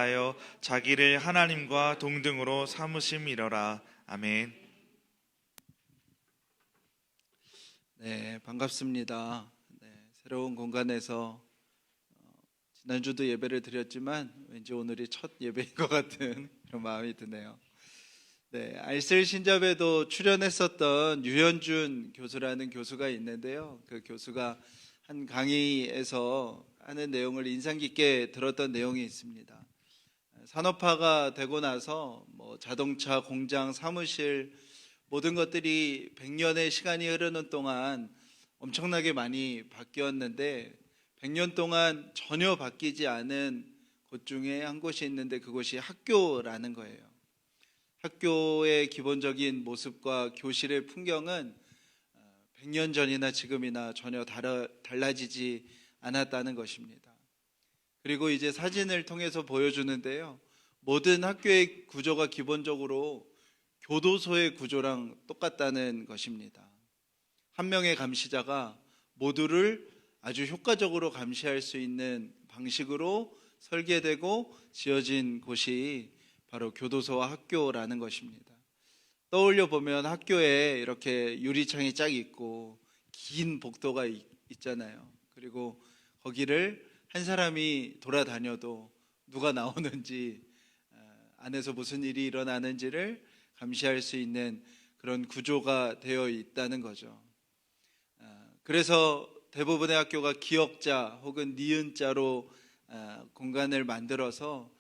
하여 자기를 하나님과 동등으로 삼으심이러라. 아멘. 네, 반갑습니다. 새로운 공간에서 지난주도 예배를 드렸지만 왠지 오늘이 첫 예배인 것 같은 그런 마음이 드네요. 알쓸 신잡에도 출연했었던 유현준 교수라는 교수가 있는데요. 그 교수가 한 강의에서 하는 내용을 인상 깊게 들었던 내용이 있습니다. 산업화가 되고 나서 자동차, 공장, 사무실 모든 것들이 100년의 시간이 흐르는 동안 엄청나게 많이 바뀌었는데 100년 동안 전혀 바뀌지 않은 곳 중에 한 곳이 있는데 그곳이 학교라는 거예요. 학교의 기본적인 모습과 교실의 풍경은 100년 전이나 지금이나 전혀 달라지지 않았다는 것입니다. 그리고 이제 사진을 통해서 보여주는데요. 모든 학교의 구조가 기본적으로 교도소의 구조랑 똑같다는 것입니다. 한 명의 감시자가 모두를 아주 효과적으로 감시할 수 있는 방식으로 설계되고 지어진 곳이 바로 교도소와 학교라는 것입니다. 떠올려 보면 학교에 이렇게 유리창이 쫙 있고 긴 복도가 있잖아요. 그리고 거기를 한 사람이 돌아다녀도 누가 나오는지 안에서 무슨 일이 일어나는지를 감시할 수 있는 그런 구조가 되어 있다는 거죠. 그래서 대부분의 학교가 기역자 혹은 니은자로 공간을 만들어서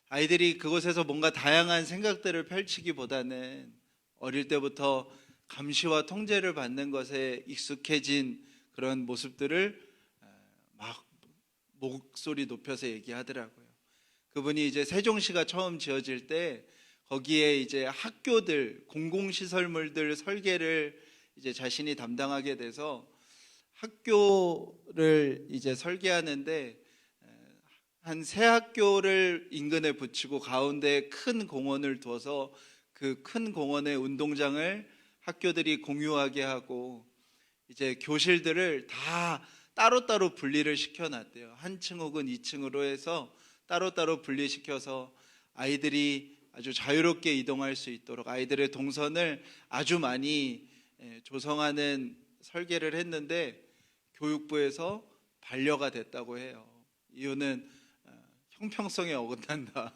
아이들이 그곳에서 뭔가 다양한 생각들을 펼치기보다는 어릴 때부터 감시와 통제를 받는 것에 익숙해진 그런 모습들을 막 목소리 높여서 얘기하더라고요. 그분이 이제 세종시가 처음 지어질 때 거기에 이제 학교들, 공공시설물들 설계를 이제 자신이 담당하게 돼서 학교를 이제 설계하는데 한 세 학교를 인근에 붙이고 가운데 큰 공원을 두어서 그 큰 공원의 운동장을 학교들이 공유하게 하고 이제 교실들을 다 따로따로 분리를 시켜놨대요. 한 층 혹은 2층으로 해서 따로따로 분리시켜서 아이들이 아주 자유롭게 이동할 수 있도록 아이들의 동선을 아주 많이 조성하는 설계를 했는데 교육부에서 반려가 됐다고 해요. 이유는 형평성에 어긋난다.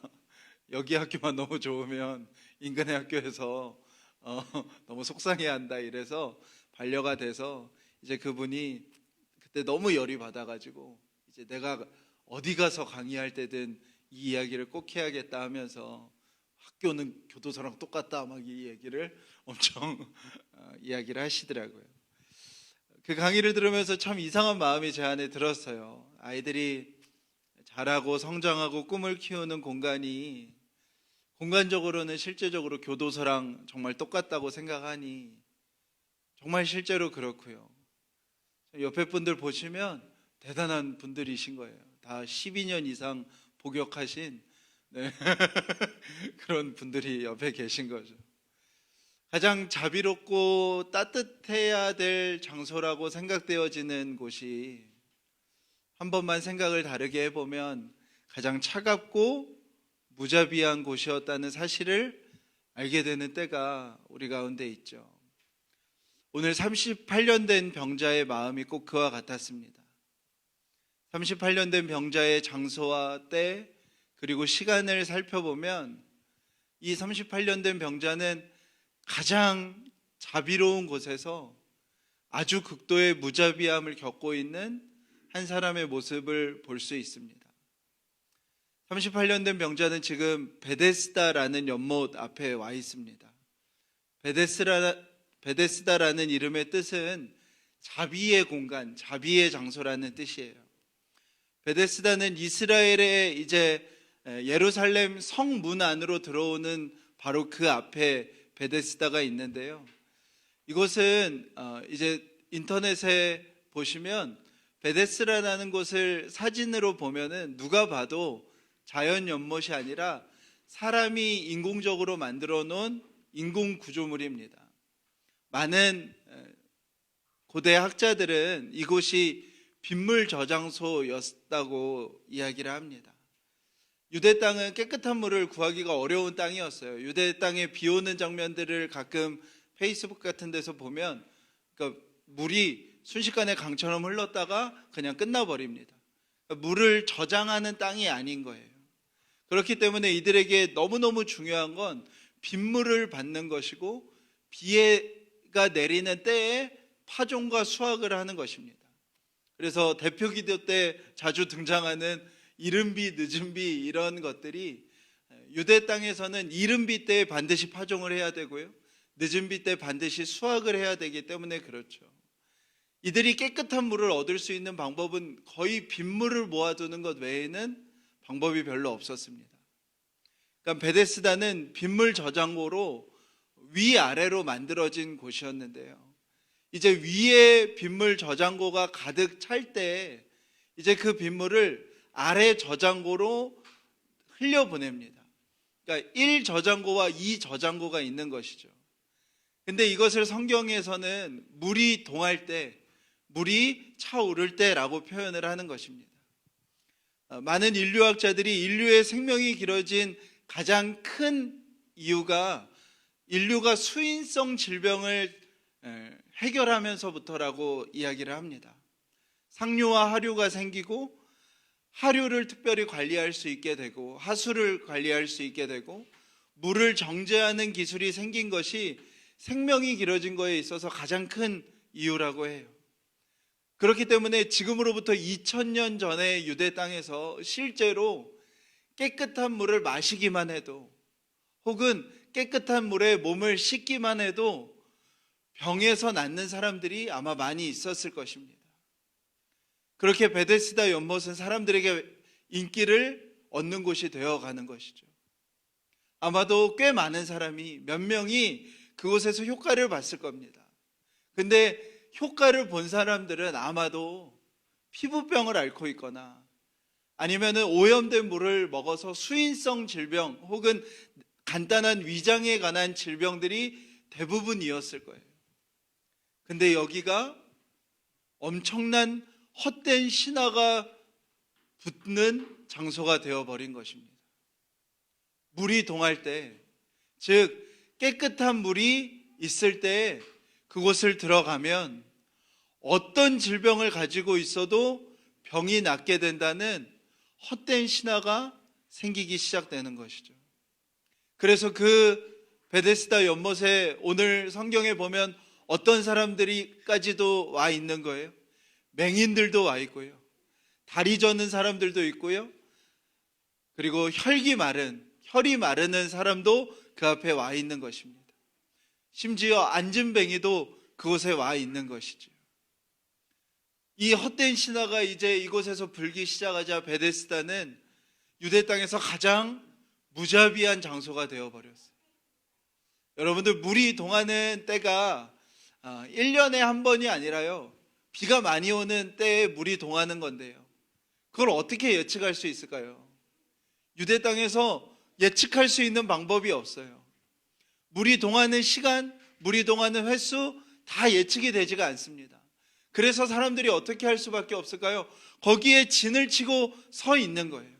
여기 학교만 너무 좋으면 인근의 학교에서 너무 속상해한다. 이래서 반려가 돼서 이제 그분이 그때 너무 열이 받아가지고 이제 내가 어디 가서 강의할 때든 이 이야기를 꼭 해야겠다 하면서 학교는 교도소랑 똑같다 막 이 얘기를 엄청 이야기를 하시더라고요. 그 강의를 들으면서 참 이상한 마음이 제 안에 들었어요. 아이들이 자라고 성장하고 꿈을 키우는 공간이 공간적으로는 실제적으로 교도소랑 정말 똑같다고 생각하니 정말 실제로 그렇고요. 옆에 분들 보시면 대단한 분들이신 거예요. 다 12년 이상 복역하신 그런 분들이 옆에 계신 거죠. 가장 자비롭고 따뜻해야 될 장소라고 생각되어지는 곳이 한 번만 생각을 다르게 해보면 가장 차갑고 무자비한 곳이었다는 사실을 알게 되는 때가 우리 가운데 있죠. 오늘 38년 된 병자의 마음이 꼭 그와 같았습니다. 38년 된 병자의 장소와 때 그리고 시간을 살펴보면 이 38년 된 병자는 가장 자비로운 곳에서 아주 극도의 무자비함을 겪고 있는 한 사람의 모습을 볼 수 있습니다. 38년 된 병자는 지금 베데스다라는 연못 앞에 와 있습니다. 베데스다라는 이름의 뜻은 자비의 공간, 자비의 장소라는 뜻이에요. 베데스다는 이스라엘의 이제 예루살렘 성문 안으로 들어오는 바로 그 앞에 베데스다가 있는데요. 이곳은 이제 인터넷에 보시면 베데스다라는 곳을 사진으로 보면은 누가 봐도 자연 연못이 아니라 사람이 인공적으로 만들어 놓은 인공 구조물입니다. 많은 고대 학자들은 이곳이 빗물 저장소였다고 이야기를 합니다. 유대 땅은 깨끗한 물을 구하기가 어려운 땅이었어요. 유대 땅에 비 오는 장면들을 가끔 페이스북 같은 데서 보면, 그러니까 물이 순식간에 강처럼 흘렀다가 그냥 끝나버립니다. 그러니까 물을 저장하는 땅이 아닌 거예요. 그렇기 때문에 이들에게 너무너무 중요한 건 빗물을 받는 것이고, 비가 내리는 때에 파종과 수확을 하는 것입니다. 그래서 대표 기도 때 자주 등장하는 이른 비, 늦은 비, 이런 것들이 유대 땅에서는 이른 비 때 반드시 파종을 해야 되고요, 늦은 비 때 반드시 수확을 해야 되기 때문에 그렇죠. 이들이 깨끗한 물을 얻을 수 있는 방법은 거의 빗물을 모아두는 것 외에는 방법이 별로 없었습니다. 그러니까 베데스다는 빗물 저장고로 위아래로 만들어진 곳이었는데요, 이제 위에 빗물 저장고가 가득 찰 때 이제 그 빗물을 아래 저장고로 흘려보냅니다. 그러니까 1 저장고와 2 저장고가 있는 것이죠. 근데 이것을 성경에서는 물이 동할 때, 물이 차오를 때라고 표현을 하는 것입니다. 많은 인류학자들이 인류의 생명이 길어진 가장 큰 이유가 인류가 수인성 질병을 해결하면서부터라고 이야기를 합니다. 상류와 하류가 생기고, 하류를 특별히 관리할 수 있게 되고, 하수를 관리할 수 있게 되고, 물을 정제하는 기술이 생긴 것이 생명이 길어진 거에 있어서 가장 큰 이유라고 해요. 그렇기 때문에 지금으로부터 2000년 전에 유대 땅에서 실제로 깨끗한 물을 마시기만 해도, 혹은 깨끗한 물에 몸을 씻기만 해도 병에서 낫는 사람들이 아마 많이 있었을 것입니다. 그렇게 베데스다 연못은 사람들에게 인기를 얻는 곳이 되어가는 것이죠. 아마도 꽤 많은 사람이, 몇 명이 그곳에서 효과를 봤을 겁니다. 근데 효과를 본 사람들은 아마도 피부병을 앓고 있거나, 아니면 오염된 물을 먹어서 수인성 질병 혹은 간단한 위장에 관한 질병들이 대부분이었을 거예요. 근데 여기가 엄청난 헛된 신화가 붙는 장소가 되어버린 것입니다. 물이 동할 때, 즉 깨끗한 물이 있을 때 그곳을 들어가면 어떤 질병을 가지고 있어도 병이 낫게 된다는 헛된 신화가 생기기 시작되는 것이죠. 그래서 그 베데스다 연못에 오늘 성경에 보면 어떤 사람들이까지도 와 있는 거예요. 맹인들도 와 있고요, 다리 저는 사람들도 있고요, 그리고 혈이 마르는 사람도 그 앞에 와 있는 것입니다. 심지어 안진뱅이도 그곳에 와 있는 것이죠. 이 헛된 신화가 이제 이곳에서 불기 시작하자 베데스다는 유대 땅에서 가장 무자비한 장소가 되어버렸어요. 여러분들, 물이 동하는 때가 1년에 한 번이 아니라요, 비가 많이 오는 때에 물이 동하는 건데요, 그걸 어떻게 예측할 수 있을까요? 유대 땅에서 예측할 수 있는 방법이 없어요. 물이 동하는 시간, 물이 동하는 횟수 다 예측이 되지가 않습니다. 그래서 사람들이 어떻게 할 수밖에 없을까요? 거기에 진을 치고 서 있는 거예요.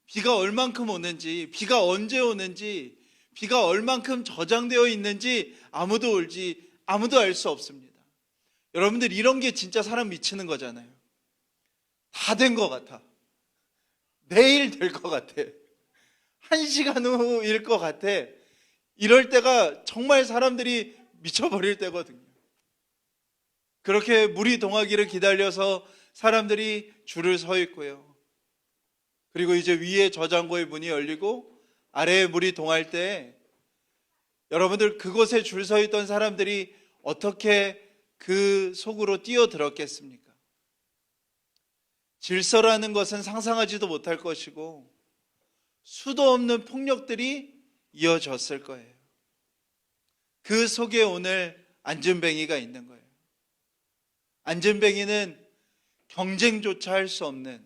비가 얼만큼 오는지, 비가 언제 오는지, 비가 얼만큼 저장되어 있는지 아무도 알 수 없습니다. 여러분들, 이런 게 진짜 사람 미치는 거잖아요. 다 된 것 같아, 내일 될 것 같아, 1시간 후일 것 같아, 이럴 때가 정말 사람들이 미쳐버릴 때거든요. 그렇게 물이 동하기를 기다려서 사람들이 줄을 서 있고요, 그리고 이제 위에 저장고의 문이 열리고 아래에 물이 동할 때, 여러분들, 그곳에 줄 서 있던 사람들이 어떻게 그 속으로 뛰어들었겠습니까? 질서라는 것은 상상하지도 못할 것이고, 수도 없는 폭력들이 이어졌을 거예요. 그 속에 오늘 안진뱅이가 있는 거예요. 안진뱅이는 경쟁조차 할 수 없는,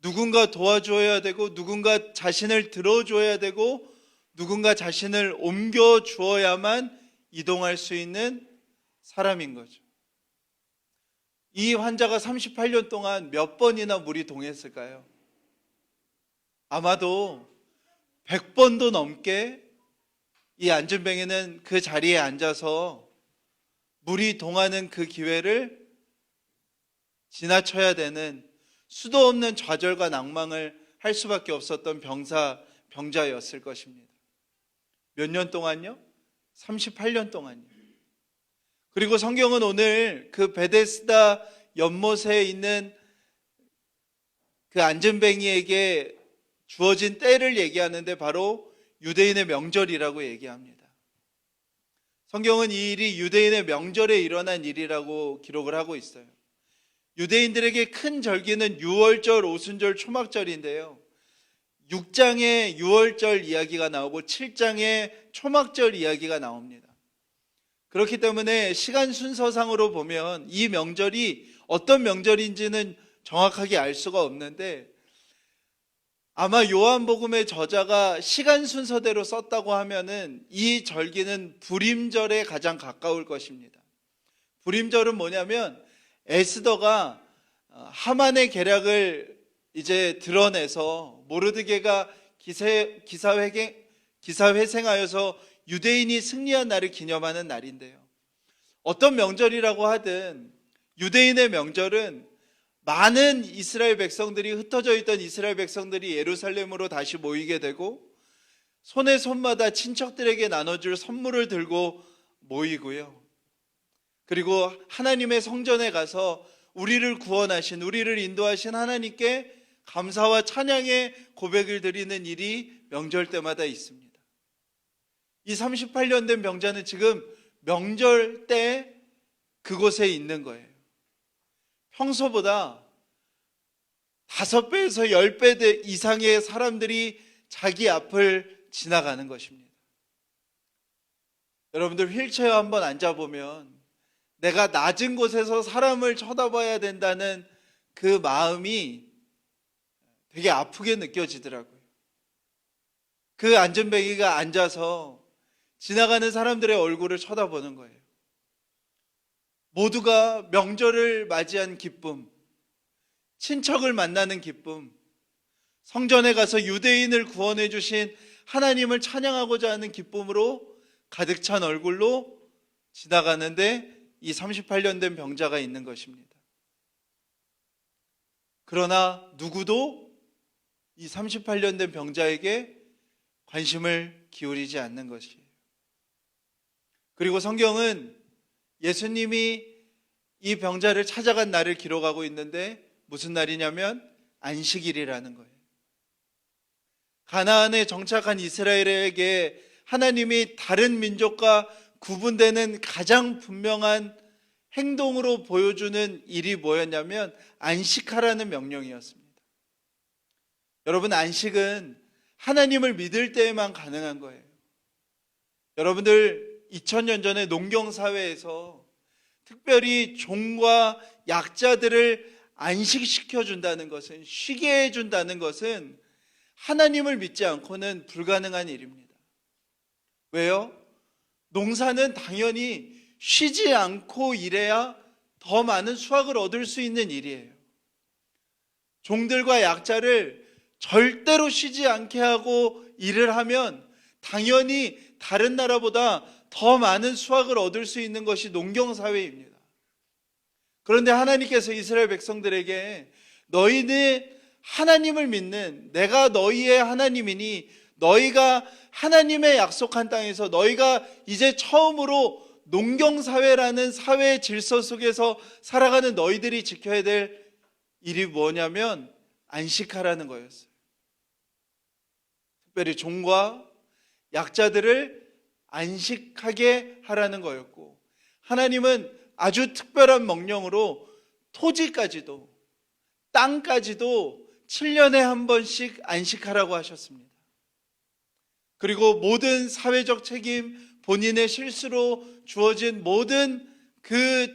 누군가 도와줘야 되고, 누군가 자신을 들어줘야 되고, 누군가 자신을 옮겨주어야만 이동할 수 있는 사람인 거죠. 이 환자가 38년 동안 몇 번이나 물이 동했을까요? 아마도 100번도 넘게 이 안전뱅이는 그 자리에 앉아서 물이 동하는 그 기회를 지나쳐야 되는 수도 없는 좌절과 낭망을 할 수밖에 없었던 병자였을 것입니다. 몇 년 동안요? 38년 동안요. 그리고 성경은 오늘 그 베데스다 연못에 있는 그 안전뱅이에게 주어진 때를 얘기하는데 바로 유대인의 명절이라고 얘기합니다. 성경은 이 일이 유대인의 명절에 일어난 일이라고 기록을 하고 있어요. 유대인들에게 큰 절기는 유월절, 오순절, 초막절인데요. 6장에 유월절 이야기가 나오고 7장에 초막절 이야기가 나옵니다. 그렇기 때문에 시간 순서상으로 보면 이 명절이 어떤 명절인지는 정확하게 알 수가 없는데 아마 요한복음의 저자가 시간 순서대로 썼다고 하면은 이 절기는 불임절에 가장 가까울 것입니다. 불임절은 뭐냐면 에스더가 하만의 계략을 이제 드러내서 모르드게가 기사회생하여서 유대인이 승리한 날을 기념하는 날인데요. 어떤 명절이라고 하든 유대인의 명절은 많은 이스라엘 백성들이 흩어져 있던 이스라엘 백성들이 예루살렘으로 다시 모이게 되고 손에 손마다 친척들에게 나눠줄 선물을 들고 모이고요. 그리고 하나님의 성전에 가서 우리를 구원하신, 우리를 인도하신 하나님께 감사와 찬양의 고백을 드리는 일이 명절 때마다 있습니다. 이 38년 된 병자는 지금 명절 때 그곳에 있는 거예요. 평소보다 5배에서 10배 이상의 사람들이 자기 앞을 지나가는 것입니다. 여러분들 휠체어 한번 앉아보면 내가 낮은 곳에서 사람을 쳐다봐야 된다는 그 마음이 되게 아프게 느껴지더라고요. 그 안전뱅이가 앉아서 지나가는 사람들의 얼굴을 쳐다보는 거예요. 모두가 명절을 맞이한 기쁨, 친척을 만나는 기쁨, 성전에 가서 유대인을 구원해 주신 하나님을 찬양하고자 하는 기쁨으로 가득 찬 얼굴로 지나가는데 이 38년 된 병자가 있는 것입니다. 그러나 누구도 이 38년 된 병자에게 관심을 기울이지 않는 것이에요. 그리고 성경은 예수님이 이 병자를 찾아간 날을 기록하고 있는데 무슨 날이냐면 안식일이라는 거예요. 가나안에 정착한 이스라엘에게 하나님이 다른 민족과 구분되는 가장 분명한 행동으로 보여주는 일이 뭐였냐면 안식하라는 명령이었습니다. 여러분, 안식은 하나님을 믿을 때에만 가능한 거예요. 여러분들 2000년 전에 농경사회에서 특별히 종과 약자들을 안식시켜 준다는 것은, 쉬게 해준다는 것은 하나님을 믿지 않고는 불가능한 일입니다. 왜요? 농사는 당연히 쉬지 않고 일해야 더 많은 수확을 얻을 수 있는 일이에요. 종들과 약자를 절대로 쉬지 않게 하고 일을 하면 당연히 다른 나라보다 더 많은 수확을 얻을 수 있는 것이 농경사회입니다. 그런데 하나님께서 이스라엘 백성들에게 너희는 하나님을 믿는 내가 너희의 하나님이니 너희가 하나님의 약속한 땅에서 너희가 이제 처음으로 농경사회라는 사회의 질서 속에서 살아가는 너희들이 지켜야 될 일이 뭐냐면 안식하라는 거였어요. 특별히 종과 약자들을 안식하게 하라는 거였고, 하나님은 아주 특별한 명령으로 토지까지도 땅까지도 7년에 한 번씩 안식하라고 하셨습니다. 그리고 모든 사회적 책임, 본인의 실수로 주어진 모든 그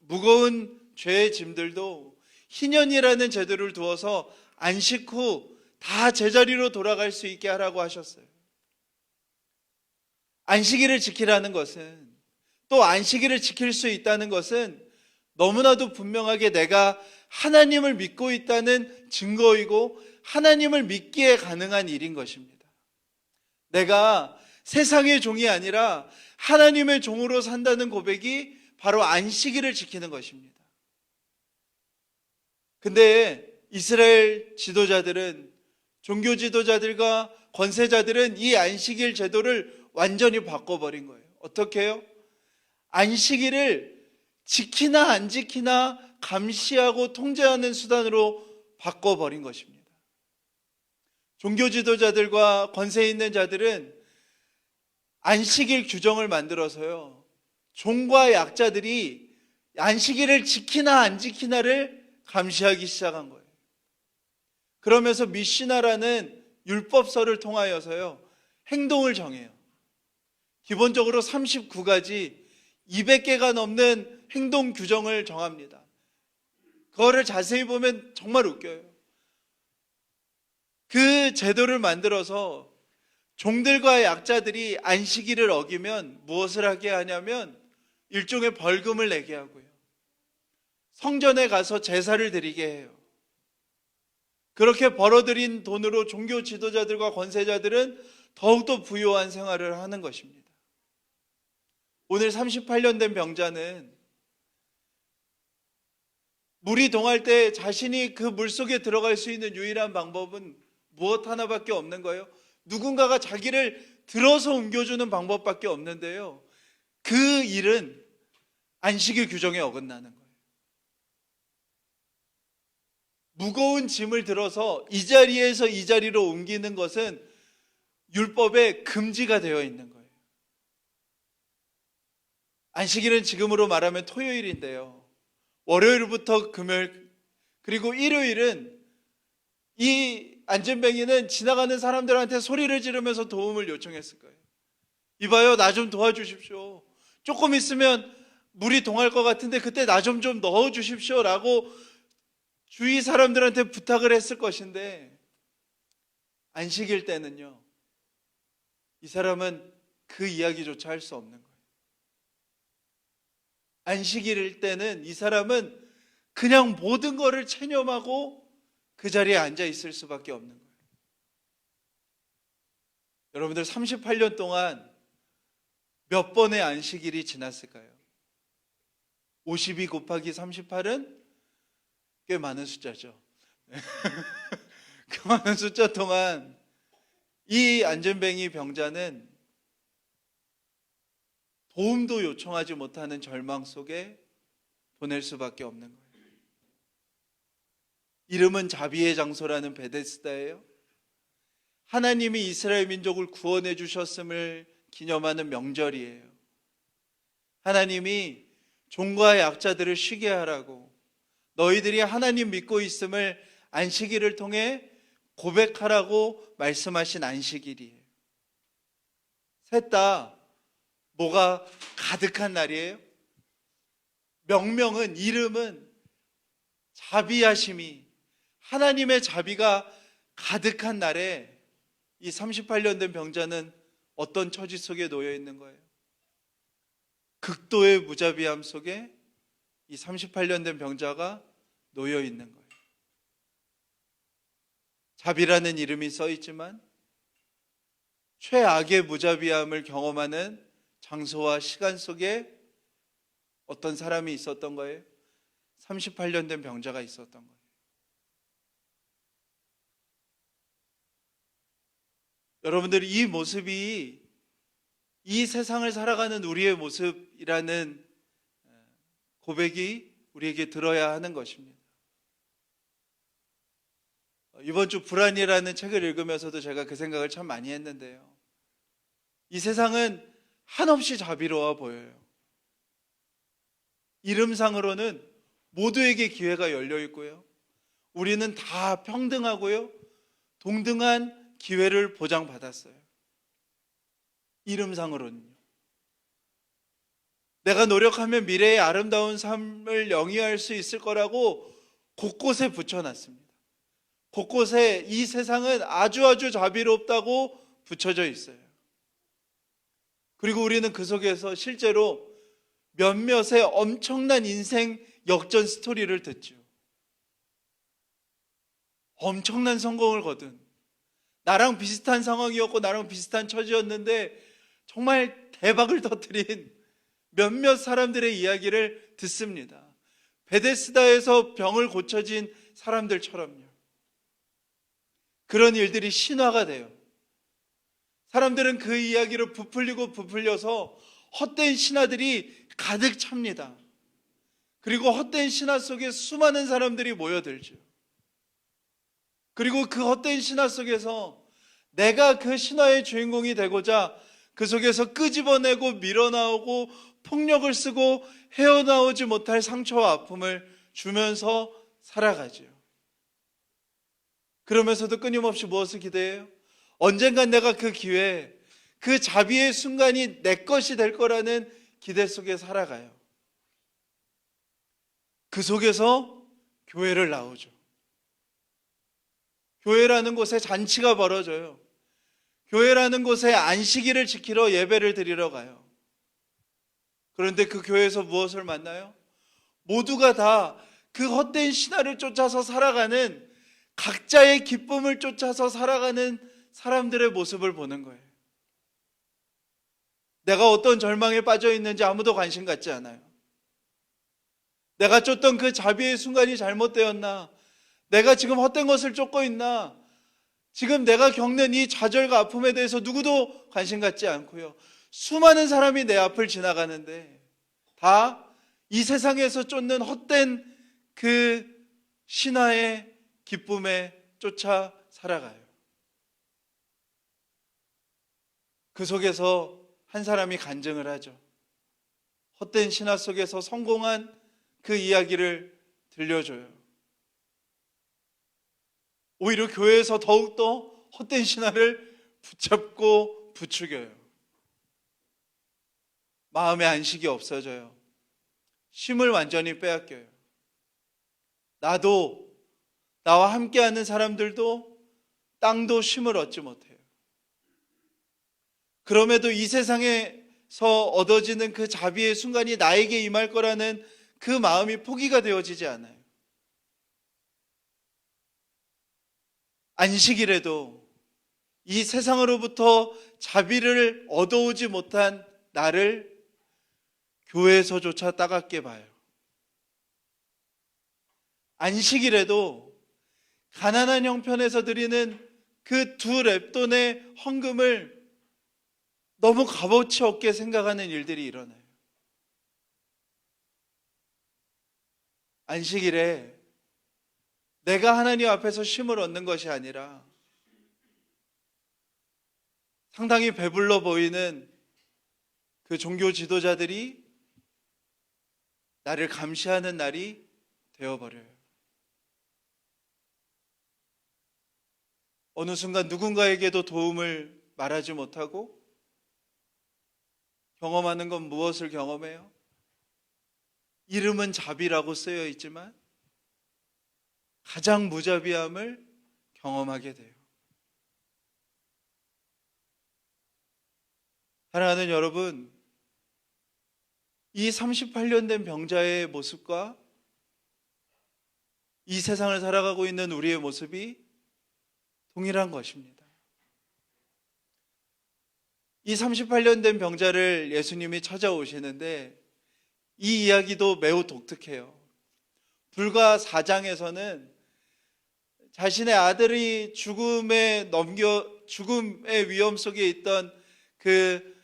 무거운 죄의 짐들도 희년이라는 제도를 두어서 안식 후 다 제자리로 돌아갈 수 있게 하라고 하셨어요. 안식일을 지키라는 것은, 또 안식일을 지킬 수 있다는 것은 너무나도 분명하게 내가 하나님을 믿고 있다는 증거이고 하나님을 믿기에 가능한 일인 것입니다. 내가 세상의 종이 아니라 하나님의 종으로 산다는 고백이 바로 안식일을 지키는 것입니다. 근데 이스라엘 지도자들은, 종교 지도자들과 권세자들은 이 안식일 제도를 완전히 바꿔버린 거예요. 어떻게 해요? 안식일을 지키나 안 지키나 감시하고 통제하는 수단으로 바꿔버린 것입니다. 종교 지도자들과 권세 있는 자들은 안식일 규정을 만들어서요, 종과 약자들이 안식일을 지키나 안 지키나를 감시하기 시작한 거예요. 그러면서 미시나라는 율법서를 통하여서요, 행동을 정해요. 기본적으로 39가지 200개가 넘는 행동 규정을 정합니다. 그거를 자세히 보면 정말 웃겨요. 그 제도를 만들어서 종들과 약자들이 안식일을 어기면 무엇을 하게 하냐면 일종의 벌금을 내게 하고요, 성전에 가서 제사를 드리게 해요. 그렇게 벌어들인 돈으로 종교 지도자들과 권세자들은 더욱더 부유한 생활을 하는 것입니다. 오늘 38년 된 병자는 물이 동할 때 자신이 그 물속에 들어갈 수 있는 유일한 방법은 무엇 하나밖에 없는 거예요. 누군가가 자기를 들어서 옮겨주는 방법밖에 없는데요, 그 일은 안식일 규정에 어긋나는 거예요. 무거운 짐을 들어서 이 자리에서 이 자리로 옮기는 것은 율법에 금지가 되어 있는 거예요. 안식일은 지금으로 말하면 토요일인데요, 월요일부터 금요일 그리고 일요일은 이 안전뱅이는 지나가는 사람들한테 소리를 지르면서 도움을 요청했을 거예요. 이봐요, 나 좀 도와주십시오. 조금 있으면 물이 동할 것 같은데 그때 나 좀 넣어주십시오 라고 주위 사람들한테 부탁을 했을 것인데, 안식일 때는요, 이 사람은 그 이야기조차 할 수 없는 거예요. 안식일일 때는 이 사람은 그냥 모든 거를 체념하고 그 자리에 앉아 있을 수밖에 없는 거예요. 여러분들 38년 동안 몇 번의 안식일이 지났을까요? 52 곱하기 38은 꽤 많은 숫자죠. 그 많은 숫자 동안 이 안전뱅이 병자는 도움도 요청하지 못하는 절망 속에 보낼 수밖에 없는 거예요. 이름은 자비의 장소라는 베데스다예요. 하나님이 이스라엘 민족을 구원해 주셨음을 기념하는 명절이에요. 하나님이 종과 약자들을 쉬게 하라고, 너희들이 하나님 믿고 있음을 안식일을 통해 고백하라고 말씀하신 안식일이에요. 셋 다 뭐가 가득한 날이에요? 명명은, 이름은 자비하심이, 하나님의 자비가 가득한 날에 이 38년 된 병자는 어떤 처지 속에 놓여 있는 거예요? 극도의 무자비함 속에 이 38년 된 병자가 놓여 있는 거예요. 자비라는 이름이 써 있지만 최악의 무자비함을 경험하는 장소와 시간 속에 어떤 사람이 있었던 거예요? 38년 된 병자가 있었던 거예요. 여러분들, 이 모습이 이 세상을 살아가는 우리의 모습이라는 고백이 우리에게 들어야 하는 것입니다. 이번 주 불안이라는 책을 읽으면서도 제가 그 생각을 참 많이 했는데요, 이 세상은 한없이 자비로워 보여요. 이름상으로는 모두에게 기회가 열려 있고요, 우리는 다 평등하고요, 동등한 기회를 보장받았어요. 이름상으로는요. 내가 노력하면 미래의 아름다운 삶을 영위할 수 있을 거라고 곳곳에 붙여놨습니다. 곳곳에 이 세상은 아주 자비롭다고 붙여져 있어요. 그리고 우리는 그 속에서 실제로 몇몇의 엄청난 인생 역전 스토리를 듣죠. 엄청난 성공을 거둔, 나랑 비슷한 상황이었고 나랑 비슷한 처지였는데 정말 대박을 터뜨린 몇몇 사람들의 이야기를 듣습니다. 베데스다에서 병을 고쳐진 사람들처럼요. 그런 일들이 신화가 돼요. 사람들은 그 이야기를 부풀리고 부풀려서 헛된 신화들이 가득 찹니다. 그리고 헛된 신화 속에 수많은 사람들이 모여들죠. 그리고 그 헛된 신화 속에서 내가 그 신화의 주인공이 되고자 그 속에서 끄집어내고 밀어나오고 폭력을 쓰고 헤어나오지 못할 상처와 아픔을 주면서 살아가죠. 그러면서도 끊임없이 무엇을 기대해요? 언젠간 내가 그 기회에 그 자비의 순간이 내 것이 될 거라는 기대 속에 살아가요. 그 속에서 교회를 나오죠. 교회라는 곳에 잔치가 벌어져요. 교회라는 곳에 안식일을 지키러 예배를 드리러 가요. 그런데 그 교회에서 무엇을 만나요? 모두가 다 그 헛된 신화를 쫓아서 살아가는, 각자의 기쁨을 쫓아서 살아가는 사람들의 모습을 보는 거예요. 내가 어떤 절망에 빠져 있는지 아무도 관심 갖지 않아요. 내가 쫓던 그 자비의 순간이 잘못되었나? 내가 지금 헛된 것을 쫓고 있나? 지금 내가 겪는 이 좌절과 아픔에 대해서 누구도 관심 갖지 않고요. 수많은 사람이 내 앞을 지나가는데 다 이 세상에서 쫓는 헛된 그 신화의 기쁨에 쫓아 살아가요. 그 속에서 한 사람이 간증을 하죠. 헛된 신화 속에서 성공한 그 이야기를 들려줘요. 오히려 교회에서 더욱더 헛된 신화를 붙잡고 부추겨요. 마음의 안식이 없어져요. 쉼을 완전히 빼앗겨요. 나도, 나와 함께하는 사람들도, 땅도 쉼을 얻지 못해요. 그럼에도 이 세상에서 얻어지는 그 자비의 순간이 나에게 임할 거라는 그 마음이 포기가 되어지지 않아요. 안식일에도 이 세상으로부터 자비를 얻어오지 못한 나를 교회에서조차 따갑게 봐요. 안식일에도 가난한 형편에서 드리는 그 두 렙돈의 헌금을 너무 값어치 없게 생각하는 일들이 일어나요. 안식일에 내가 하나님 앞에서 쉼을 얻는 것이 아니라 상당히 배불러 보이는 그 종교 지도자들이 나를 감시하는 날이 되어버려요. 어느 순간 누군가에게도 도움을 말하지 못하고 경험하는 건 무엇을 경험해요? 이름은 자비라고 쓰여 있지만 가장 무자비함을 경험하게 돼요. 사랑하는 여러분, 이 38년 된 병자의 모습과 이 세상을 살아가고 있는 우리의 모습이 동일한 것입니다. 이 38년 된 병자를 예수님이 찾아오시는데 이 이야기도 매우 독특해요. 불과 4장에서는 자신의 아들이 죽음의 위험 속에 있던 그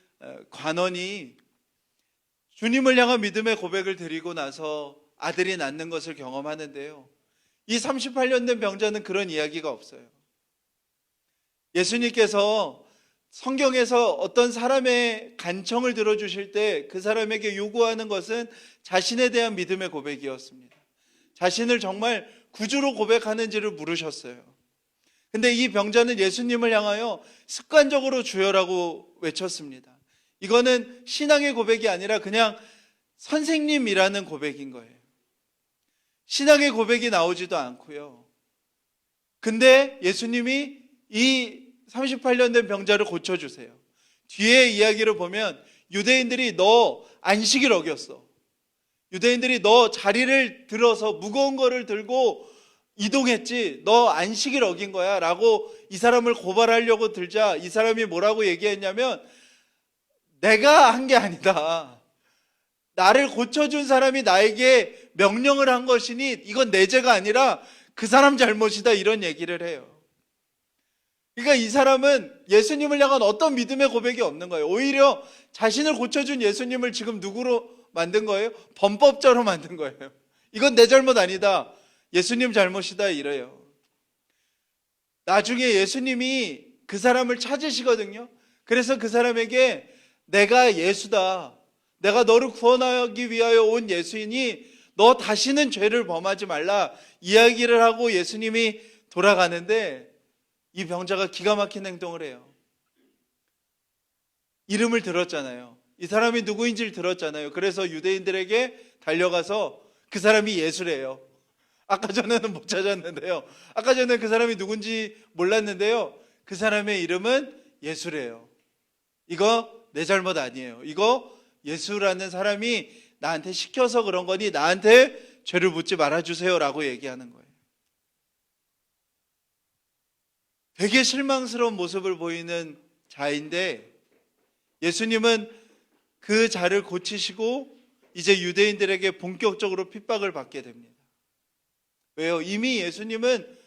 관원이 주님을 향한 믿음의 고백을 드리고 나서 아들이 낳는 것을 경험하는데요. 이 38년 된 병자는 그런 이야기가 없어요. 예수님께서 성경에서 어떤 사람의 간청을 들어주실 때 그 사람에게 요구하는 것은 자신에 대한 믿음의 고백이었습니다. 자신을 정말 구주로 고백하는지를 물으셨어요. 근데 이 병자는 예수님을 향하여 습관적으로 주여라고 외쳤습니다. 이거는 신앙의 고백이 아니라 그냥 선생님이라는 고백인 거예요. 신앙의 고백이 나오지도 않고요. 근데 예수님이 이 38년 된 병자를 고쳐주세요. 뒤에 이야기를 보면 유대인들이 너 안식일 어겼어. 유대인들이 너 자리를 들어서 무거운 거를 들고 이동했지, 너 안식일 어긴 거야 라고 이 사람을 고발하려고 들자 이 사람이 뭐라고 얘기했냐면, 내가 한 게 아니다, 나를 고쳐준 사람이 나에게 명령을 한 것이니 이건 내 죄가 아니라 그 사람 잘못이다, 이런 얘기를 해요. 그러니까 이 사람은 예수님을 향한 어떤 믿음의 고백이 없는 거예요. 오히려 자신을 고쳐준 예수님을 지금 누구로 만든 거예요? 범법자로 만든 거예요. 이건 내 잘못 아니다, 예수님 잘못이다, 이래요. 나중에 예수님이 그 사람을 찾으시거든요. 그래서 그 사람에게 내가 예수다, 내가 너를 구원하기 위하여 온 예수이니 너 다시는 죄를 범하지 말라 이야기를 하고 예수님이 돌아가는데, 이 병자가 기가 막힌 행동을 해요. 이름을 들었잖아요. 이 사람이 누구인지를 들었잖아요. 그래서 유대인들에게 달려가서 그 사람이 예수래요. 아까 전에는 못 찾았는데요, 아까 전에 그 사람이 누군지 몰랐는데요, 그 사람의 이름은 예수래요. 이거 내 잘못 아니에요. 이거 예수라는 사람이 나한테 시켜서 그런 거니 나한테 죄를 묻지 말아주세요 라고 얘기하는 거예요. 되게 실망스러운 모습을 보이는 자인데, 예수님은 그 자를 고치시고 이제 유대인들에게 본격적으로 핍박을 받게 됩니다. 왜요? 이미 예수님은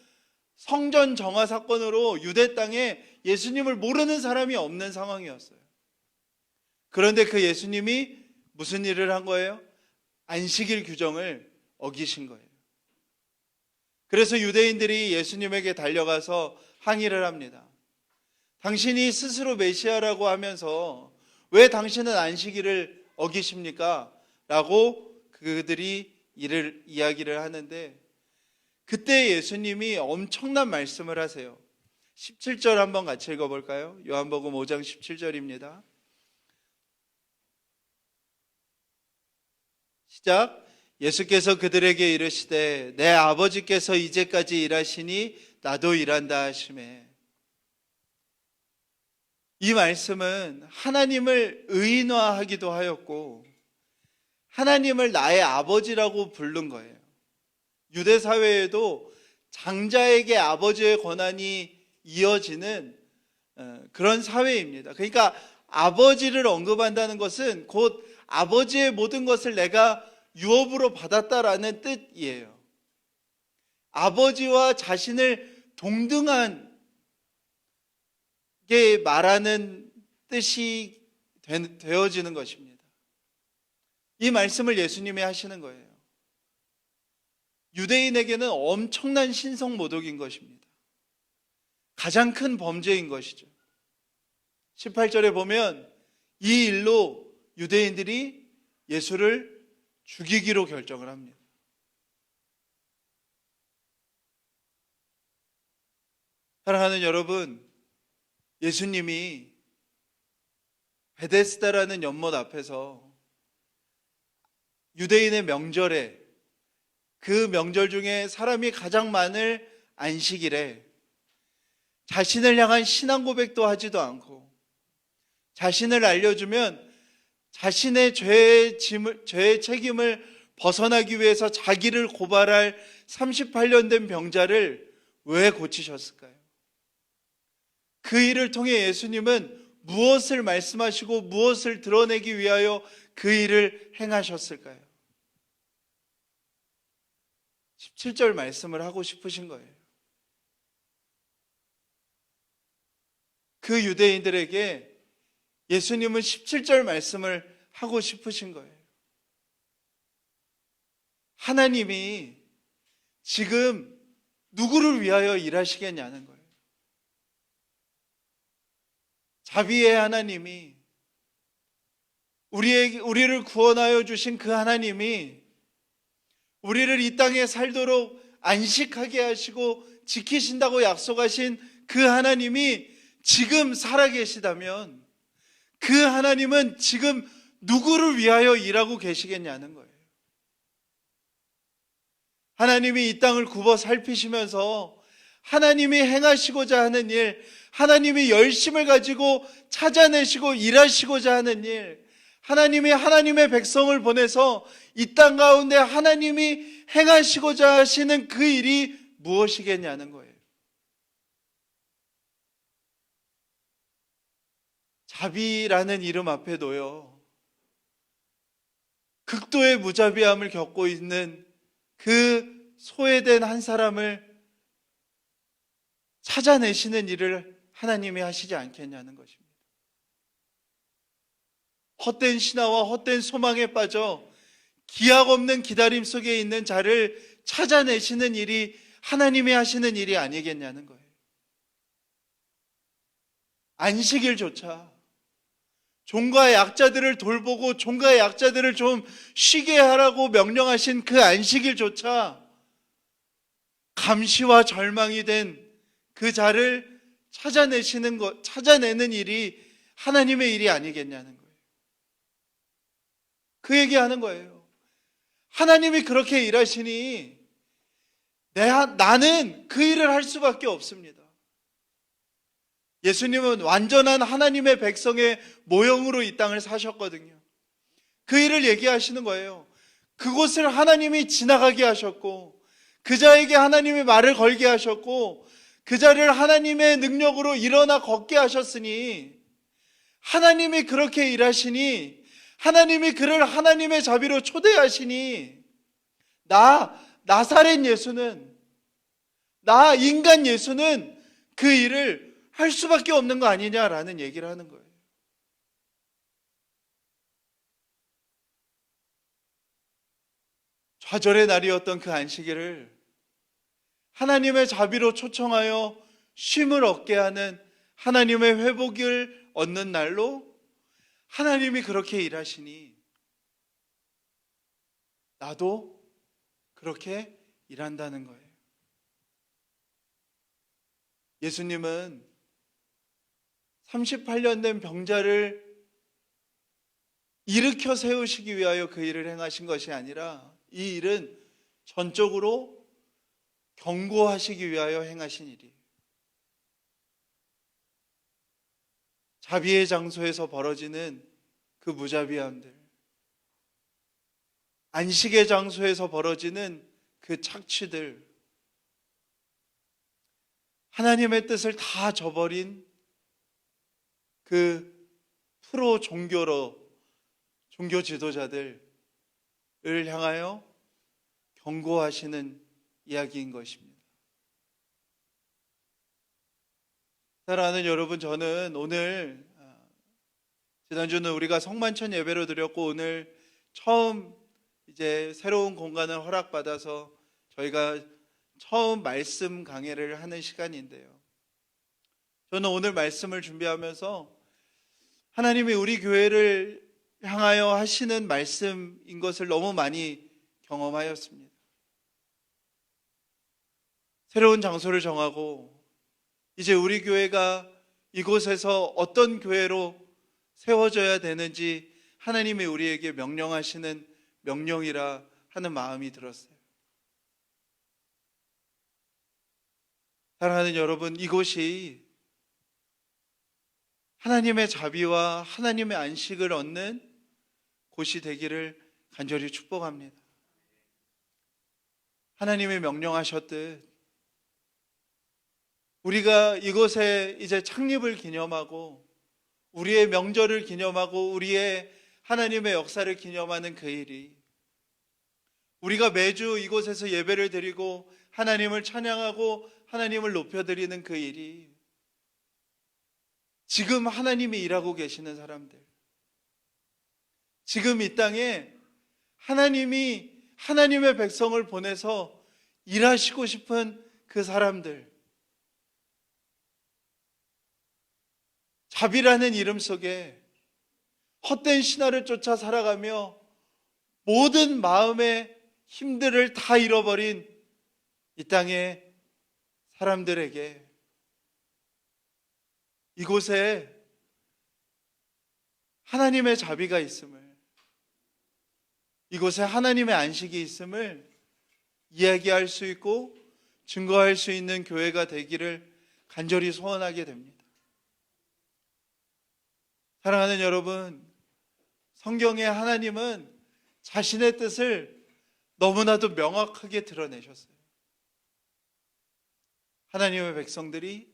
성전 정화 사건으로 유대 땅에 예수님을 모르는 사람이 없는 상황이었어요. 그런데 그 예수님이 무슨 일을 한 거예요? 안식일 규정을 어기신 거예요. 그래서 유대인들이 예수님에게 달려가서 항의를 합니다. 당신이 스스로 메시아라고 하면서 왜 당신은 안식일을 어기십니까? 라고 그들이 이야기를 하는데, 그때 예수님이 엄청난 말씀을 하세요. 17절 한번 같이 읽어볼까요? 요한복음 5장 17절입니다. 시작. 예수께서 그들에게 이르시되 내 아버지께서 이제까지 일하시니 나도 일한다 하시매. 이 말씀은 하나님을 의인화하기도 하였고 하나님을 나의 아버지라고 부른 거예요. 유대 사회에도 장자에게 아버지의 권한이 이어지는 그런 사회입니다. 그러니까 아버지를 언급한다는 것은 곧 아버지의 모든 것을 내가 유업으로 받았다라는 뜻이에요. 아버지와 자신을 동등한 게 말하는 뜻이 되어지는 것입니다. 이 말씀을 예수님이 하시는 거예요. 유대인에게는 엄청난 신성 모독인 것입니다. 가장 큰 범죄인 것이죠. 18절에 보면 이 일로 유대인들이 예수를 죽이기로 결정을 합니다. 사랑하는 여러분, 예수님이 베데스다라는 연못 앞에서 유대인의 명절에, 그 명절 중에 사람이 가장 많을 안식일에 자신을 향한 신앙 고백도 하지도 않고 자신을 알려주면 자신의 죄의 책임을 벗어나기 위해서 자기를 고발할 38년 된 병자를 왜 고치셨을까요? 그 일을 통해 예수님은 무엇을 말씀하시고 무엇을 드러내기 위하여 그 일을 행하셨을까요? 17절 말씀을 하고 싶으신 거예요. 그 유대인들에게 예수님은 17절 말씀을 하고 싶으신 거예요. 하나님이 지금 누구를 위하여 일하시겠냐는 거예요. 자비의 하나님이, 우리를 구원하여 주신 그 하나님이 우리를 이 땅에 살도록 안식하게 하시고 지키신다고 약속하신 그 하나님이 지금 살아계시다면 그 하나님은 지금 누구를 위하여 일하고 계시겠냐는 거예요. 하나님이 이 땅을 굽어 살피시면서 하나님이 행하시고자 하는 일, 하나님이 열심을 가지고 찾아내시고 일하시고자 하는 일, 하나님이 하나님의 백성을 보내서 이 땅 가운데 하나님이 행하시고자 하시는 그 일이 무엇이겠냐는 거예요. 자비라는 이름 앞에도요, 극도의 무자비함을 겪고 있는 그 소외된 한 사람을 찾아내시는 일을 하나님이 하시지 않겠냐는 것입니다. 헛된 신화와 헛된 소망에 빠져 기약 없는 기다림 속에 있는 자를 찾아내시는 일이 하나님이 하시는 일이 아니겠냐는 거예요. 안식일조차 종과 약자들을 돌보고 종과 약자들을 좀 쉬게 하라고 명령하신 그 안식일조차 감시와 절망이 된 그 자를 찾아내는 일이 하나님의 일이 아니겠냐는 거예요. 그 얘기하는 거예요. 하나님이 그렇게 일하시니 나는 그 일을 할 수밖에 없습니다. 예수님은 완전한 하나님의 백성의 모형으로 이 땅을 사셨거든요. 그 일을 얘기하시는 거예요. 그곳을 하나님이 지나가게 하셨고, 그 자에게 하나님이 말을 걸게 하셨고, 그 자를 하나님의 능력으로 일어나 걷게 하셨으니, 하나님이 그렇게 일하시니, 하나님이 그를 하나님의 자비로 초대하시니, 나사렛 예수는, 나 인간 예수는 그 일을 할 수밖에 없는 거 아니냐라는 얘기를 하는 거예요. 좌절의 날이었던 그 안식일을 하나님의 자비로 초청하여 쉼을 얻게 하는 하나님의 회복을 얻는 날로 하나님이 그렇게 일하시니 나도 그렇게 일한다는 거예요. 예수님은 38년 된 병자를 일으켜 세우시기 위하여 그 일을 행하신 것이 아니라 이 일은 전적으로 경고하시기 위하여 행하신 일이에요. 자비의 장소에서 벌어지는 그 무자비함들, 안식의 장소에서 벌어지는 그 착취들, 하나님의 뜻을 다 저버린 그 프로 종교 지도자들을 향하여 경고하시는 이야기인 것입니다. 사랑하는 여러분, 저는 오늘 지난주는 우리가 성만찬 예배로 드렸고 오늘 처음 이제 새로운 공간을 허락받아서 저희가 처음 말씀 강해를 하는 시간인데요. 저는 오늘 말씀을 준비하면서 하나님이 우리 교회를 향하여 하시는 말씀인 것을 너무 많이 경험하였습니다. 새로운 장소를 정하고 이제 우리 교회가 이곳에서 어떤 교회로 세워져야 되는지 하나님이 우리에게 명령하시는 명령이라 하는 마음이 들었어요. 사랑하는 여러분, 이곳이 하나님의 자비와 하나님의 안식을 얻는 곳이 되기를 간절히 축복합니다. 하나님이 명령하셨듯 우리가 이곳에 이제 창립을 기념하고 우리의 명절을 기념하고 우리의 하나님의 역사를 기념하는 그 일이 우리가 매주 이곳에서 예배를 드리고 하나님을 찬양하고 하나님을 높여드리는 그 일이 지금 하나님이 일하고 계시는 사람들, 지금 이 땅에 하나님이 하나님의 백성을 보내서 일하시고 싶은 그 사람들, 자비라는 이름 속에 헛된 신화를 쫓아 살아가며 모든 마음의 힘들을 다 잃어버린 이 땅의 사람들에게 이곳에 하나님의 자비가 있음을, 이곳에 하나님의 안식이 있음을 이야기할 수 있고 증거할 수 있는 교회가 되기를 간절히 소원하게 됩니다. 사랑하는 여러분, 성경의 하나님은 자신의 뜻을 너무나도 명확하게 드러내셨어요. 하나님의 백성들이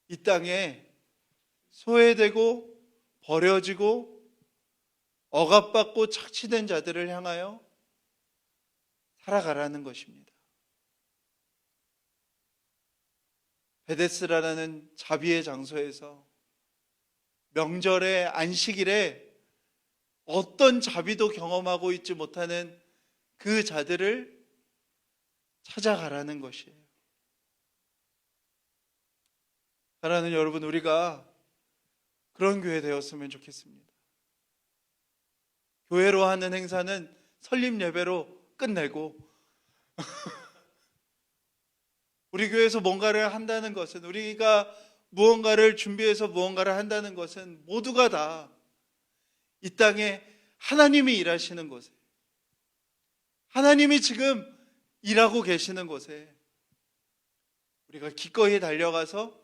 이 땅에 소외되고 버려지고 억압받고 착취된 자들을 향하여 살아가라는 것입니다. 베데스라는 자비의 장소에서 명절에 안식일에 어떤 자비도 경험하고 있지 못하는 그 자들을 찾아가라는 것이에요. 사랑하는 여러분, 우리가 그런 교회 되었으면 좋겠습니다. 교회로 하는 행사는 설립 예배로 끝내고 우리 교회에서 뭔가를 한다는 것은, 우리가 무언가를 준비해서 무언가를 한다는 것은 모두가 다 이 땅에 하나님이 일하시는 곳에, 하나님이 지금 일하고 계시는 곳에 우리가 기꺼이 달려가서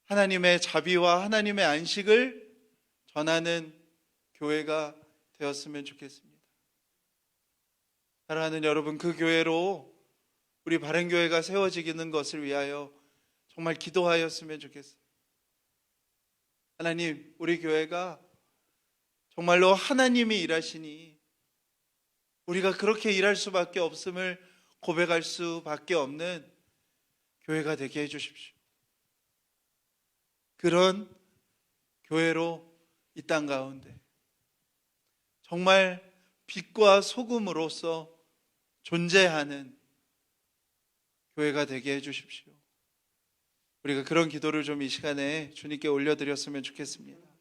하나님의 자비와 하나님의 안식을 전하는 교회가 되었으면 좋겠습니다. 사랑하는 여러분, 그 교회로 우리 바른교회가 세워지는 것을 위하여 정말 기도하였으면 좋겠어요. 하나님, 우리 교회가 정말로 하나님이 일하시니 우리가 그렇게 일할 수밖에 없음을 고백할 수밖에 없는 교회가 되게 해주십시오. 그런 교회로 이 땅 가운데 정말 빛과 소금으로서 존재하는 교회가 되게 해주십시오. 우리가 그런 기도를 좀 이 시간에 주님께 올려드렸으면 좋겠습니다.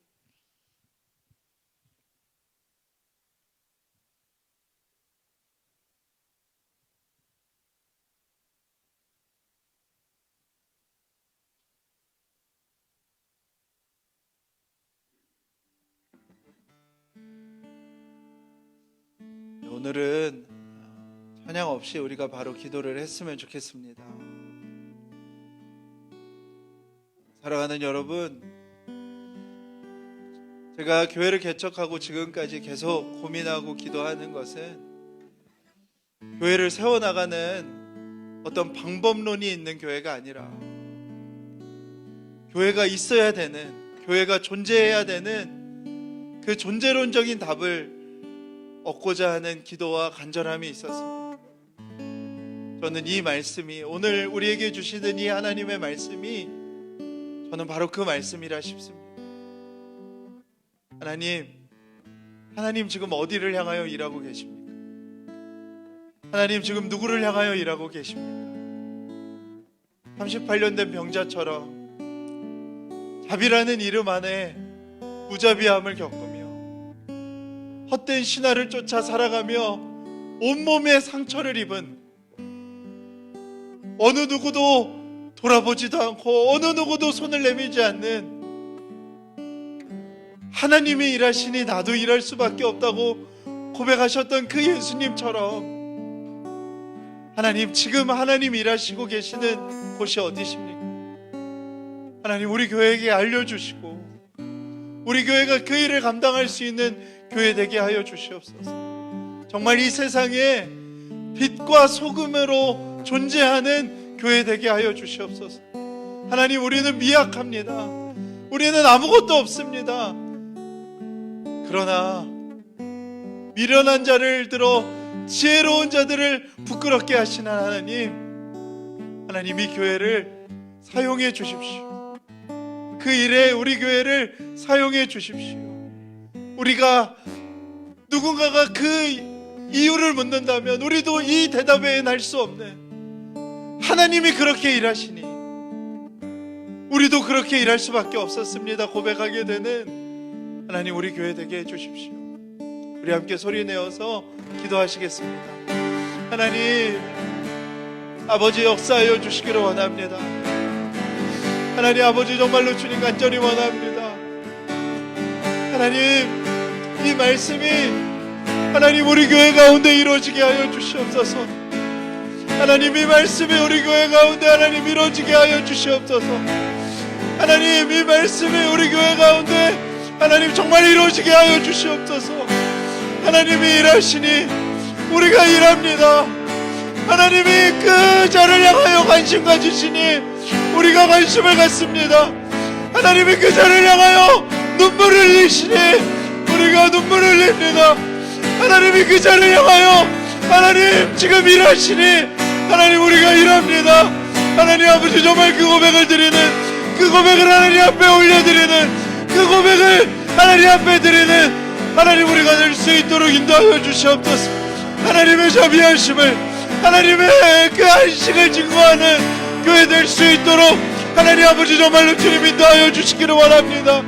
오늘은 찬양 없이 우리가 바로 기도를 했으면 좋겠습니다. 사랑하는 여러분, 제가 교회를 개척하고 지금까지 계속 고민하고 기도하는 것은 교회를 세워나가는 어떤 방법론이 있는 교회가 아니라 교회가 있어야 되는, 교회가 존재해야 되는 그 존재론적인 답을 얻고자 하는 기도와 간절함이 있었습니다. 저는 이 말씀이, 오늘 우리에게 주시는 이 하나님의 말씀이 저는 바로 그 말씀이라 싶습니다. 하나님 지금 어디를 향하여 일하고 계십니까? 하나님 지금 누구를 향하여 일하고 계십니까? 38년 된 병자처럼 자비라는 이름 안에 무자비함을 겪으며 헛된 신화를 쫓아 살아가며 온몸에 상처를 입은, 어느 누구도 돌아보지도 않고 어느 누구도 손을 내밀지 않는 하나님이 일하시니 나도 일할 수밖에 없다고 고백하셨던 그 예수님처럼 하나님, 지금 하나님 일하시고 계시는 곳이 어디십니까? 하나님, 우리 교회에게 알려주시고 우리 교회가 그 일을 감당할 수 있는 교회 되게 하여 주시옵소서. 정말 이 세상에 빛과 소금으로 존재하는 교회 되게 하여 주시옵소서. 하나님, 우리는 미약합니다. 우리는 아무것도 없습니다. 그러나 미련한 자를 들어 지혜로운 자들을 부끄럽게 하시는 하나님, 이 교회를 사용해 주십시오. 그 일에 우리 교회를 사용해 주십시오. 우리가 누군가가 그 이유를 묻는다면 우리도 이 대답에 날 수 없는, 하나님이 그렇게 일하시니 우리도 그렇게 일할 수밖에 없었습니다 고백하게 되는 하나님, 우리 교회 되게 해주십시오. 우리 함께 소리 내어서 기도하시겠습니다. 하나님, 아버지 역사하여 주시기를 원합니다. 하나님 아버지, 정말로 주님 간절히 원합니다. 하나님, 이 말씀이 하나님 우리 교회 가운데 이루어지게 하여 주시옵소서. 하나님, 이 말씀이 우리 교회 가운데 하나님 이루어지게 하여 주시옵소서. 하나님, 이 말씀이 우리 교회 가운데 하나님 정말 이루어지게 하여 주시옵소서. 하나님이 일하시니 우리가 일합니다. 하나님이 그 자를 향하여 관심 가지시니 우리가 관심을 갖습니다. 하나님이 그 자를 향하여 눈물을 흘리시니 우리가 눈물을 흘립니다. 하나님이 그 자를 향하여 하나님 지금 일하시니 하나님 우리가 일합니다. 하나님 아버지, 정말 그 고백을 드리는, 그 고백을 하나님 앞에 올려드리는, 그 고백을 하나님 앞에 드리는 하나님 우리가 될 수 있도록 인도하여 주시옵소서. 하나님의 자비하심을, 하나님의 그 안식을 증거하는 교회 될 수 있도록 하나님 아버지 정말로 주님 인도하여 주시기를 원합니다.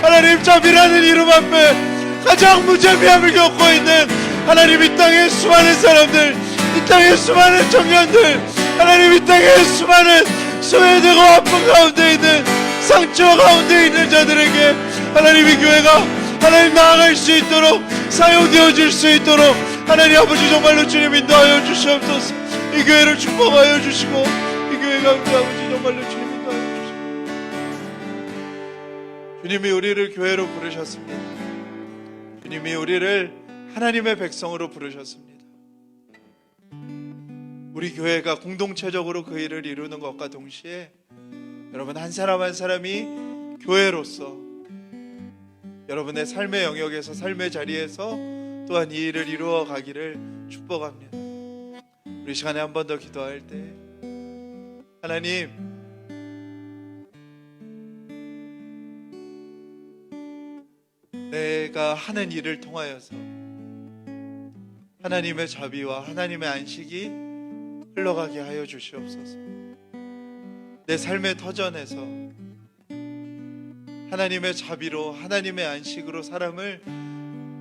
하나님, 자비라는 이름 앞에 가장 무자비함을 겪고 있는 하나님, 이 땅의 수많은 사람들, 이 땅의 수많은 청년들, 하나님, 이 땅의 수많은 소외되고 아픈 가운데 있는, 상처 가운데 있는 자들에게 하나님, 이 교회가 하나님 나아갈 수 있도록, 사용되어질 수 있도록 하나님 아버지 정말로 주님 인도하여 주시옵소서. 이 교회를 축복하여 주시고, 이 교회 가운데 아버지 정말로 주님 인도하여 주시고, 주님이 우리를 교회로 부르셨습니다. 주님이 우리를 하나님의 백성으로 부르셨습니다. 우리 교회가 공동체적으로 그 일을 이루는 것과 동시에 여러분 한 사람 한 사람이 교회로서 여러분의 삶의 영역에서, 삶의 자리에서 또한 이 일을 이루어 가기를 축복합니다. 우리 시간에 한 번 더 기도할 때 하나님, 내가 하는 일을 통하여서 하나님의 자비와 하나님의 안식이 흘러가게 하여 주시옵소서. 내 삶의 터전에서 하나님의 자비로, 하나님의 안식으로 사람을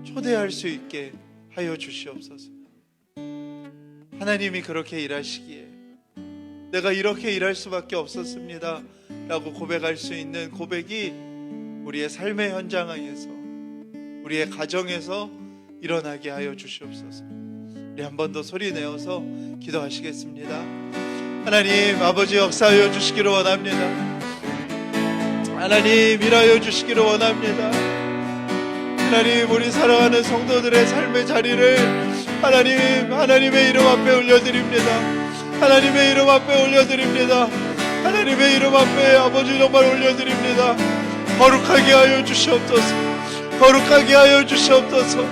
초대할 수 있게 하여 주시옵소서. 하나님이 그렇게 일하시기에 내가 이렇게 일할 수밖에 없었습니다 라고 고백할 수 있는 고백이 우리의 삶의 현장에서, 우리의 가정에서 일어나게 하여 주시옵소서. 우리 한 번 더 소리 내어서 기도하시겠습니다. 하나님 아버지, 역사하여 주시기를 원합니다. 하나님, 일하여 주시기를 원합니다. 하나님, 우리 사랑하는 성도들의 삶의 자리를 하나님, 하나님의 이름 앞에 올려드립니다. 하나님의 이름 앞에 올려드립니다. 하나님의 이름 앞에 아버지 정말 올려드립니다. 거룩하게 하여 주시옵소서. 거룩하게 하여 주시옵소서.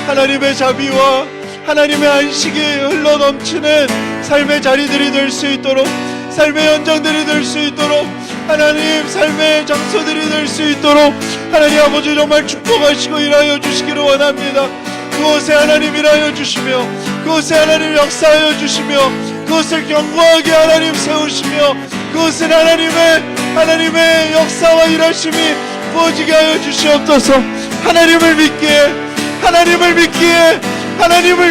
하나님의 자비와 하나님의 안식이 흘러넘치는 삶의 자리들이 될 수 있도록, 삶의 현장들이 될 수 있도록, 하나님 삶의 장소들이 될 수 있도록 하나님 아버지 정말 축복하시고 일하여 주시기를 원합니다. 그곳에 하나님 일하여 주시며, 그곳에 하나님 역사하여 주시며, 그것을 견고하게 하나님 세우시며, 그것은 하나님의 역사와 일하심이 부어지게 하여 주시옵소서. 하나님을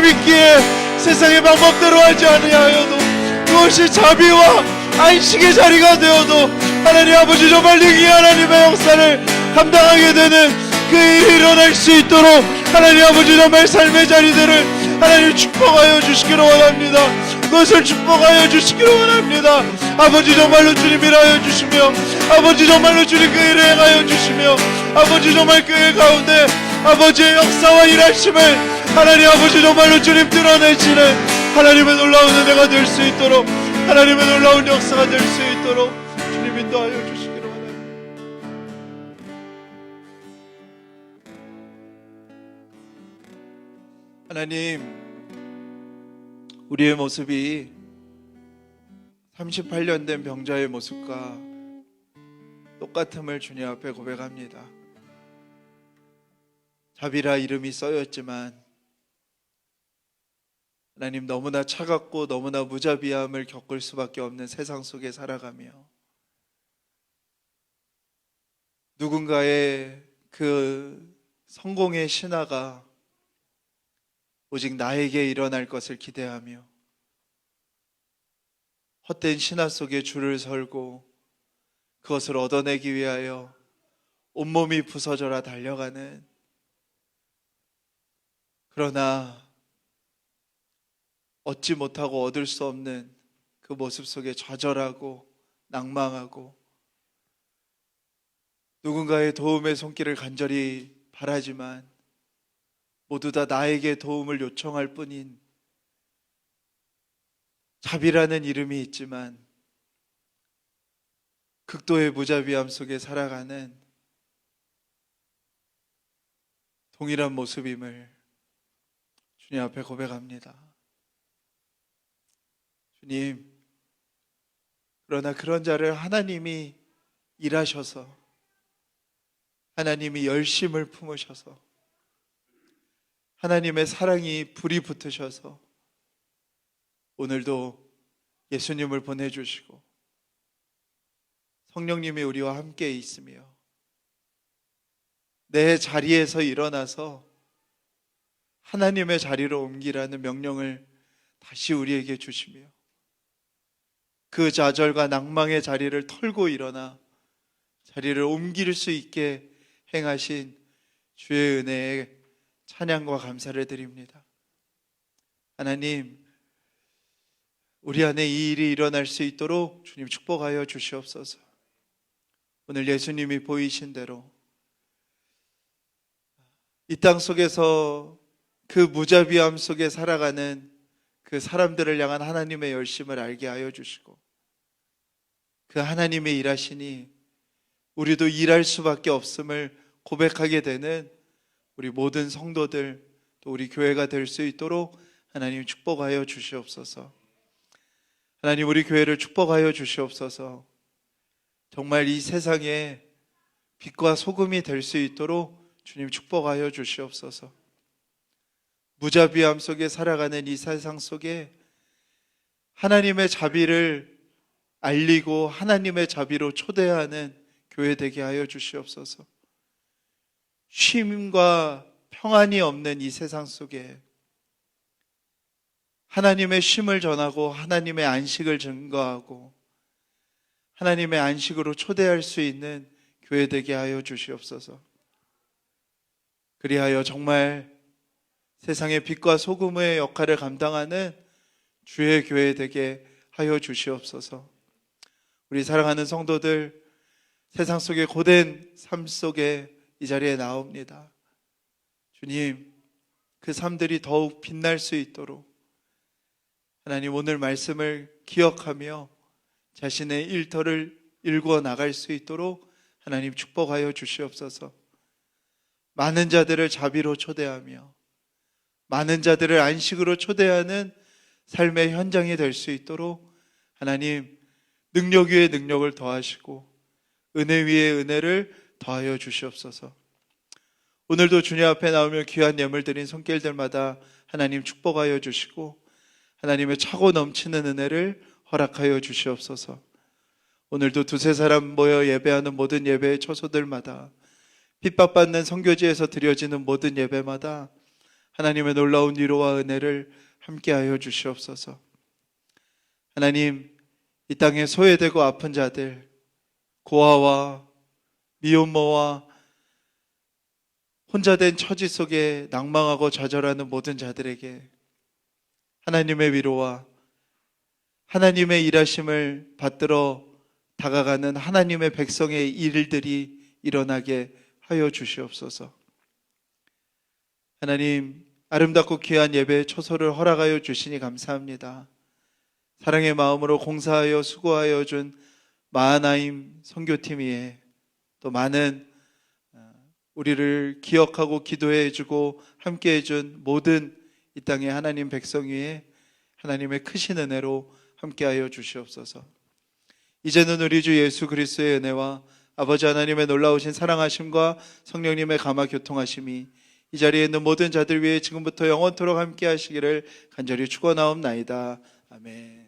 믿기에 세상의 방법대로 하지 아니하여도 그것이 자비와 안식의 자리가 되어도 하나님 아버지 정말 능히 하나님의 역사를 감당하게 되는 그 일이 일어날 수 있도록 하나님 아버지 정말 삶의 자리들을 하나님 축복하여 주시기를 원합니다. 그것을 축복하여 주시기를 원합니다. 아버지 정말로 주님 일하여 주시며, 아버지 정말로 주님 그 일을 행하여 주시며, 아버지 정말 그 일 가운데 아버지의 역사와 일하심을 하나님 아버지 정말로 주님 드러내시는 하나님의 놀라운 은혜가 될 수 있도록, 하나님의 놀라운 역사가 될 수 있도록 주님 인도하여 주시기를 원합니다. 하나님, 우리의 모습이 38년 된 병자의 모습과 똑같음을 주님 앞에 고백합니다. 자비라 이름이 써였지만 하나님, 너무나 차갑고 너무나 무자비함을 겪을 수밖에 없는 세상 속에 살아가며 누군가의 그 성공의 신화가 오직 나에게 일어날 것을 기대하며 헛된 신화 속에 줄을 설고 그것을 얻어내기 위하여 온몸이 부서져라 달려가는, 그러나 얻지 못하고 얻을 수 없는 그 모습 속에 좌절하고 낭망하고 누군가의 도움의 손길을 간절히 바라지만 모두 다 나에게 도움을 요청할 뿐인 자비라는 이름이 있지만 극도의 무자비함 속에 살아가는 동일한 모습임을 주님 앞에 고백합니다. 주님, 그러나 그런 자를 하나님이 일하셔서, 하나님이 열심을 품으셔서, 하나님의 사랑이 불이 붙으셔서 오늘도 예수님을 보내주시고 성령님이 우리와 함께 있으며 내 자리에서 일어나서 하나님의 자리로 옮기라는 명령을 다시 우리에게 주시며 그 좌절과 낭망의 자리를 털고 일어나 자리를 옮길 수 있게 행하신 주의 은혜에 찬양과 감사를 드립니다. 하나님, 우리 안에 이 일이 일어날 수 있도록 주님 축복하여 주시옵소서. 오늘 예수님이 보이신 대로 이 땅 속에서 그 무자비함 속에 살아가는 그 사람들을 향한 하나님의 열심을 알게 하여 주시고 그 하나님의 일하시니 우리도 일할 수밖에 없음을 고백하게 되는 우리 모든 성도들 또 우리 교회가 될 수 있도록 하나님 축복하여 주시옵소서. 하나님, 우리 교회를 축복하여 주시옵소서. 정말 이 세상에 빛과 소금이 될 수 있도록 주님 축복하여 주시옵소서. 무자비함 속에 살아가는 이 세상 속에 하나님의 자비를 알리고 하나님의 자비로 초대하는 교회 되게 하여 주시옵소서. 쉼과 평안이 없는 이 세상 속에 하나님의 쉼을 전하고 하나님의 안식을 증거하고 하나님의 안식으로 초대할 수 있는 교회 되게 하여 주시옵소서. 그리하여 정말 세상의 빛과 소금의 역할을 감당하는 주의 교회 되게 하여 주시옵소서. 우리 사랑하는 성도들, 세상 속의 고된 삶 속에 이 자리에 나옵니다. 주님, 그 삶들이 더욱 빛날 수 있도록 하나님, 오늘 말씀을 기억하며 자신의 일터를 일구어 나갈 수 있도록 하나님 축복하여 주시옵소서. 많은 자들을 자비로 초대하며 많은 자들을 안식으로 초대하는 삶의 현장이 될 수 있도록 하나님 능력 위에 능력을 더하시고 은혜 위에 은혜를 더하여 주시옵소서. 오늘도 주님 앞에 나오며 귀한 예물 드린 손길들마다 하나님 축복하여 주시고 하나님의 차고 넘치는 은혜를 허락하여 주시옵소서. 오늘도 두세 사람 모여 예배하는 모든 예배의 처소들마다 핍박받는 선교지에서 드려지는 모든 예배마다 하나님의 놀라운 위로와 은혜를 함께하여 주시옵소서. 하나님, 이 땅에 소외되고 아픈 자들, 고아와 미혼모와 혼자 된 처지 속에 낭망하고 좌절하는 모든 자들에게 하나님의 위로와 하나님의 일하심을 받들어 다가가는 하나님의 백성의 일들이 일어나게 하여 주시옵소서. 하나님, 아름답고 귀한 예배의 초소를 허락하여 주시니 감사합니다. 사랑의 마음으로 공사하여 수고하여 준 마하나임 선교팀 위에 또 많은 우리를 기억하고 기도해 주고 함께 해준 모든 이 땅의 하나님 백성 위에 하나님의 크신 은혜로 함께하여 주시옵소서. 이제는 우리 주 예수 그리스도의 은혜와 아버지 하나님의 놀라우신 사랑하심과 성령님의 감화 교통하심이 이 자리에 있는 모든 자들 위해 지금부터 영원토록 함께 하시기를 간절히 축원하옵나이다. 아멘.